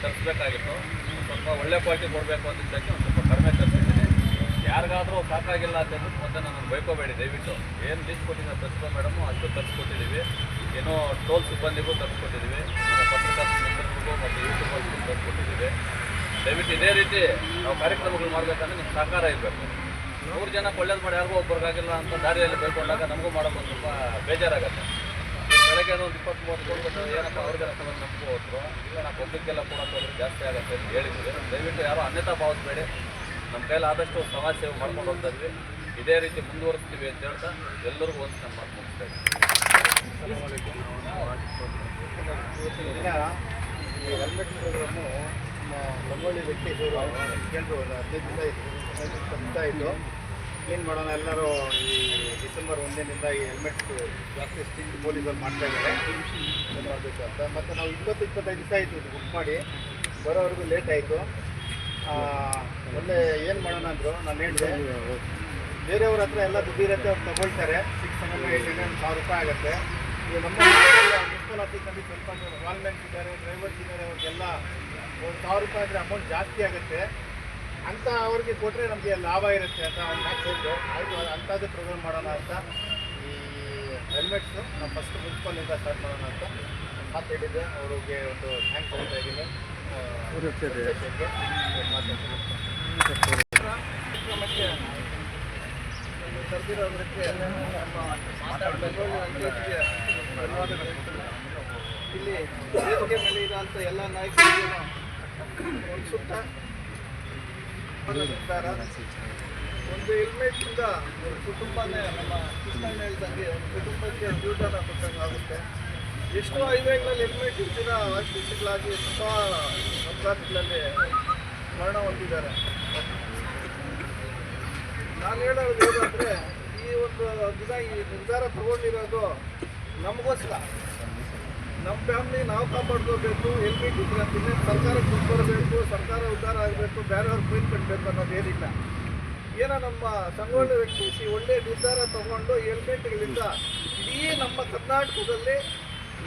ತರಿಸ್ಬೇಕಾಗಿತ್ತು. ಸ್ವಲ್ಪ ಒಳ್ಳೆ ಕ್ವಾಲಿಟಿ ಕೊಡಬೇಕು ಅಂತಿದ್ದಕ್ಕೆ ಒಂದು ಸ್ವಲ್ಪ ಕಡಿಮೆ ತರಿಸಿದ್ದೀನಿ. ಯಾರಿಗಾದರೂ ಸಾಕಾಗಿಲ್ಲ ಅಂತಂದ್ರೆ ಮತ್ತೆ ನಾನು ಬೈಕೋಬೇಡಿ, ದಯವಿಟ್ಟು ಏನು ಲೀಸ್ಟ್ ಕೊಟ್ಟಿದ್ದೀವಿ ತರಿಸ್ಕೊ ಮೇಡಮು, ಅಷ್ಟು ತರಿಸ್ಕೊಟ್ಟಿದ್ದೀವಿ. ಏನೋ ಟೋಲ್ ಸಿಬ್ಬಂದಿಗೂ ತರಿಸ್ಕೊಟ್ಟಿದ್ದೀವಿ, ನಮ್ಮ ಪತ್ರಿಕಾ ಮಿತ್ರರಿಗೂ ಮತ್ತು ಯೂಟ್ಯೂಬರ್ಸ್ಗೂ ತರಿಸ್ಕೊಟ್ಟಿದ್ದೀವಿ. ದಯವಿಟ್ಟು ಇದೇ ರೀತಿ ನಾವು ಕಾರ್ಯಕ್ರಮಗಳು ಮಾಡಬೇಕಂದ್ರೆ ನಿಮ್ಮ ಸಹಕಾರ ಇರಬೇಕು. 100 ಜನ ಒಳ್ಳೇದು ಮಾಡಿ ಯಾರಿಗೂ ಒಬ್ಬರಿಗಾಗಿಲ್ಲ ಅಂತ ದಾರಿಯಲ್ಲಿ ಬೈಕೊಂಡಾಗ ನಮಗೂ ಮಾಡೋದು ಒಂದು ಸ್ವಲ್ಪ ಬೇಜಾರಾಗುತ್ತೆ. ಬೆಳಗ್ಗೆ ಒಂದು 20-30 ಕೊಡ್ಬೇಕು, ಏನಪ್ಪ ಅವ್ರಿಗೆಲ್ಲ ತಗೊಂಡು ನಮಗೂ ಹೋದ್ರು, ಇಲ್ಲ ನಾವು ಪಬ್ಲಿಕ್ಗೆಲ್ಲ ಕೊಡೋಕ್ಕೋದ್ರೆ ಜಾಸ್ತಿ ಆಗುತ್ತೆ ಅಂತ ಹೇಳಿದ್ವಿ. ದಯವಿಟ್ಟು ಯಾರು ಅನ್ಯತಾ ಭಾವಿಸಬೇಡಿ. ನಮ್ಮ ಕೈಲಿ ಆದಷ್ಟು ಸಮಾಜ ಸೇವೆ ಮಾಡ್ಕೊಂಡು ಹೋಗ್ತಾ ಇದ್ವಿ, ಇದೇ ರೀತಿ ಮುಂದುವರಿಸ್ತೀವಿ ಅಂತ ಹೇಳ್ತಾ ಎಲ್ಲರಿಗೂ ಒಂದು ನಮ್ಮ ಮಾತು ಮುಗಿಸ್ತಾ ಇದ್ದೀವಿ. ಈ ಹೆಲ್ಮೆಟ್ ಪ್ರೋಗ್ರಾಮು ಲಂಗೋಳಿ ವೆಂಕಟೇಶ್ವರು ಕೇಂದ್ರ 15 ಇದ್ದು ಕ್ಲೀನ್ ಮಾಡೋಣ. ಎಲ್ಲರೂ ಈ ಡಿಸೆಂಬರ್ 1ರಿಂದ ಈ ಹೆಲ್ಮೆಟ್ ಜಾಸ್ತಿ ಸ್ಟ್ರಿಕ್ಟ್ ಪೊಲೀಸರು ಮಾಡ್ತಾ ಇದ್ದಾರೆ ಮಾಡಬೇಕು ಅಂತ. ಮತ್ತು ನಾವು 20-25 ದಿವಸ ಆಯಿತು ಇದು ಬುಕ್ ಮಾಡಿ, ಬರೋವರೆಗೂ ಲೇಟ್ ಆಯಿತು. ಒಳ್ಳೆ ಏನು ಮಾಡೋಣ ಅಂದರು. ನಾನು ಹೇಳಿದೆ ಬೇರೆಯವ್ರ ಹತ್ರ ಎಲ್ಲ ದುಡ್ಡು ಇರುತ್ತೆ, ಅವ್ರು ತೊಗೊಳ್ತಾರೆ. 600-800-1000 ರೂಪಾಯಿ ಆಗುತ್ತೆ. ಈಗ ನಮ್ಮ ಮುನ್ಸಿಪಲ್ ಆಫೀಸಲ್ಲಿ ಸ್ವಲ್ಪ ವಾಲ್ಮೆನ್ಸ್ ಇದ್ದಾರೆ, ಡ್ರೈವರ್ಸ್ ಇದ್ದಾರೆ, ಅವ್ರಿಗೆಲ್ಲ 1000 ರೂಪಾಯಿ ಅಂದರೆ ಅಮೌಂಟ್ ಜಾಸ್ತಿ ಆಗುತ್ತೆ ಅಂತ ಅವ್ರಿಗೆ ಕೊಟ್ಟರೆ ನಮಗೆ ಲಾಭ ಇರುತ್ತೆ ಅಂತ ಒಂದು ಮಾತು ಹೇಳಿದ್ರು. ಆಯಿತು, ಅಂಥದ್ದು ಪ್ರೋಗ್ರಾಮ್ ಮಾಡೋಣ ಅಂತ ಈ ಹೆಲ್ಮೆಟ್ಸು ನಾವು ಫಸ್ಟ್ ಮುನ್ಸಿಪಲಿಂದ ಸ್ಟಾರ್ಟ್ ಮಾಡೋಣ ಅಂತ ಮಾತು ಹೇಳಿದ್ದೆ. ಅವ್ರಿಗೆ ಒಂದು ಥ್ಯಾಂಕ್ಸ್ ಹೇಳ್ತಾ ಇದ್ದೀನಿ. ಕಾರ್ಯಕ್ರಮಕ್ಕೆ ಕರೆದಿರೋದಕ್ಕೆ ಇಲ್ಲಿ ವೇದಿಕೆ ಮೇಲೆ ಇರೋಂಥ ಎಲ್ಲ ನಾಯಕರಿಗೂ ಒಂದು ಸುತ್ತ ಒಂದು ಹೆಲ್ಮೆಟ್ನಿಂದ ಒಂದು ಕುಟುಂಬನೇ, ನಮ್ಮ ಕೃಷ್ಣಣ್ಣ ಹೇಳ್ದಂಗೆ ಒಂದು ಕುಟುಂಬಕ್ಕೆ ಜೀವನ ಕೊಟ್ಟಂಗಾಗುತ್ತೆ. ಎಷ್ಟೋ ಹೈವೇಗಳಲ್ಲಿ ಹೆಲ್ಮೆಟ್ ಇರ್ತೀರ ಆಕ್ಸಿಡೆಂಟ್ಗಳಾಗಿ ತುಂಬ ಅಪಘಾತಗಳಲ್ಲಿ ಮರಣ ಹೊಂದಿದ್ದಾರೆ. ನಾನು ಹೇಳೋದು ಏನಂದರೆ, ಈ ಒಂದು ದಿನ ಈ ನಿರ್ಧಾರ ತಗೊಂಡಿರೋದು ನಮಗೋಸ್ಕರ, ನಮ್ಮ ಫ್ಯಾಮ್ಲಿ ನಾವು ಕಾಪಾಡ್ಕೋಬೇಕು. ಹೆಲ್ಮೆಟ್ ಇದ್ರೆ ಅಂತಿದ್ರೆ ಸರ್ಕಾರಕ್ಕೆ ದುಡ್ಡು ಬರಬೇಕು, ಸರ್ಕಾರ ಉದ್ಧಾರ ಆಗಬೇಕು, ಬೇರೆಯವ್ರು ಫೈನ್ ಕಟ್ಟಬೇಕು ಅನ್ನೋದೇನಿಲ್ಲ. ಏನೋ ನಮ್ಮ ಸಂಗೊಳ್ಳಿ ವೆಂಕಟೇಶ್ ಒಳ್ಳೆಯ ನಿರ್ಧಾರ ತಗೊಂಡು ಹೆಲ್ಮೆಟ್ಗಳಿಂದ ಇಡೀ ನಮ್ಮ ಕರ್ನಾಟಕದಲ್ಲಿ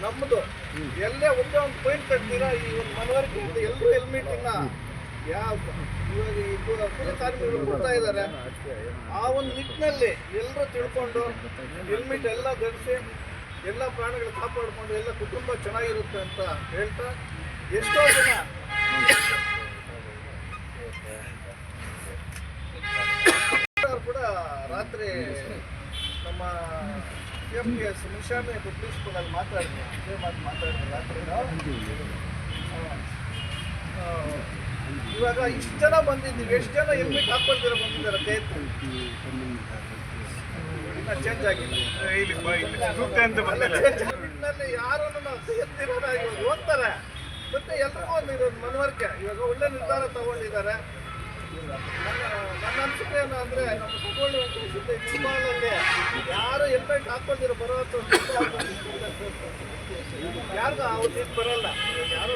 ನಮ್ಮದು ಎಲ್ಲೇ ಒಂದೇ ಒಂದು ಫೈನ್ ಕಟ್ತೀರಾ ಈ ಒಂದು ಮನವರಿಕೆ ಅಂತ ಎಲ್ಲರೂ ಹೆಲ್ಮೆಟಿನ ಯಾವ ಇವಾಗ ಈ ಕೂಲಿ ಕಾರ್ಮಿಕರು ಕೊಡ್ತಾ ಇದ್ದಾರೆ. ಆ ಒಂದು ನಿಟ್ಟಿನಲ್ಲಿ ಎಲ್ಲರೂ ತಿಳ್ಕೊಂಡು ಹೆಲ್ಮೆಟ್ ಎಲ್ಲ ಧರಿಸಿ ಎಲ್ಲ ಪ್ರಾಣಿಗಳು ಕಾಪಾಡಿಕೊಂಡು ಎಲ್ಲ ಕುಟುಂಬ ಚೆನ್ನಾಗಿರುತ್ತೆ ಅಂತ ಹೇಳ್ತಾ, ಎಷ್ಟೋ ಜನ ಕೂಡ ರಾತ್ರಿ ನಮ್ಮ CMPS ನಿಶಾನೆ ಪ್ರಿನ್ಸಿಪಲ್ ಮಾತಾಡಿದ್ವಿ, ಇದೇ ಮಾತಾಡಿದ್ರು ರಾತ್ರಿ. ಇವಾಗ ಇಷ್ಟು ಜನ ಬಂದಿದ್ದೀವಿ, ಎಷ್ಟು ಜನ ಹೆಲ್ಮೆಟ್ ಹಾಕೊಳ್ತೀರ ಬಂದಿದ್ದಾರೆ ಕೈತು ಚೇಂಜ್ ಆಗಿಲ್ಲ. ಯಾರನ್ನು ಎತ್ತಿರೋದ ಇವಾಗ ಓದ್ತಾರೆ, ಮತ್ತೆ ಎಲ್ರಿಗೂ ಒಂದು ಮನವರಿಕೆ. ಇವಾಗ ಒಳ್ಳೆ ನಿರ್ಧಾರ ತಗೊಂಡಿದ್ದಾರೆ. ನನ್ನ ಅನಿಸಿಕೆ ಏನು ಅಂದರೆ, ನಮ್ಮ ಸಂಗೊಳ್ಳಿ ವೆಂಕಟೇಶ್ ಮುಂಬಾಲಲ್ಲಿ ಯಾರು ಹೆಲ್ಮೆಟ್ ಹಾಕ್ಕೊಂಡಿರೋ ಬರೋವಂಥ ಯಾರಿಗೂ ಅವ್ರು ಇದು ಬರೋಲ್ಲ. ಯಾರು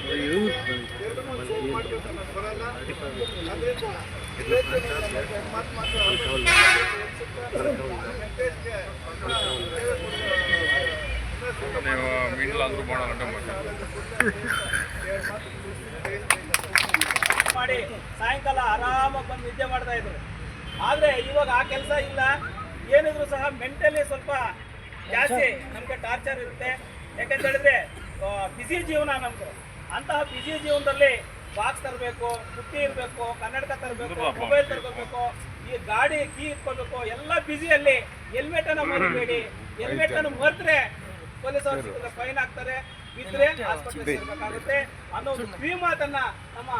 ಎರಡು ಚೇಂಜ್ ಮಾಡಬೇಕು ಅನ್ನೋದು ಬರೋಲ್ಲ. ಅದರಿಂದ ಮಾತು ಮಾಡಿ ಸಾಯಂಕಾಲ ಆರಾಮಾಗಿ ಬಂದು ನಿದ್ದೆ ಮಾಡ್ತಾ ಇದ್ರು. ಆದರೆ ಇವಾಗ ಆ ಕೆಲಸ ಇಲ್ಲ. ಏನಿದ್ರು ಸಹ ಮೆಂಟಲಿ ಸ್ವಲ್ಪ ಜಾಸ್ತಿ ನಮಗೆ ಟಾರ್ಚರ್ ಇರುತ್ತೆ. ಯಾಕಂತ ಹೇಳಿದ್ರೆ ಬಿಸಿ ಜೀವನ ನಮ್ಮದು. ಅಂತಹ ಬಿಸಿ ಜೀವನದಲ್ಲಿ ಬಾಕ್ಸ್ ತರಬೇಕು, ಪುಟ್ಟಿ ಇರಬೇಕು, ಕನ್ನಡಕ ತರಬೇಕು, ಮೊಬೈಲ್ ತರಬೇಕು, ಈ ಗಾಡಿ ಕೀ ಇಟ್ಕೋಬೇಕು, ಎಲ್ಲ ಬಿಸಿಯಲ್ಲಿ ಹೆಲ್ಮೆಟನ್ನು ಮರಿಬೇಡಿ. ಹೆಲ್ಮೆಟನ್ನು ಮರೆತರೆ ಪೊಲೀಸರು ಫೈನ್ ಹಾಕ್ತಾರೆ, ಬಿದ್ದರೆ ಆಸ್ಪತ್ರೆ ಸೇರಬೇಕಾಗುತ್ತೆ ಅನ್ನೋ ಒಂದು ಕಿವಿ ಮಾತನ್ನ ನಮ್ಮ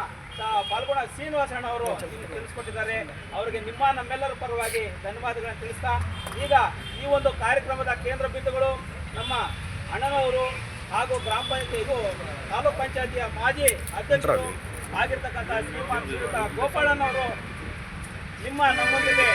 ಪಾಲ್ಗೊಳ ಶ್ರೀನಿವಾಸ ಅಣ್ಣ ಅವರು ತಿಳಿಸ್ಕೊಟ್ಟಿದ್ದಾರೆ. ಅವರಿಗೆ ನಮ್ಮೆಲ್ಲರ ಪರವಾಗಿ ಧನ್ಯವಾದಗಳನ್ನು ತಿಳಿಸ್ತಾ, ಈಗ ಈ ಒಂದು ಕಾರ್ಯಕ್ರಮದ ಕೇಂದ್ರ ಬಿಂದುಗಳು ನಮ್ಮ ಅಣ್ಣನವರು ಹಾಗೂ ಗ್ರಾಮ ಪಂಚಾಯತ್ ತಾಲೂಕ್ ಪಂಚಾಯತಿಯ ಮಾಜಿ ಅಧ್ಯಕ್ಷರು ಆಗಿರ್ತಕ್ಕಂಥ ಶ್ರೀಮಾನ್ ಗೋಪಾಳಣ್ಣವರು ನಮ್ಮೊಂದಿಗೆ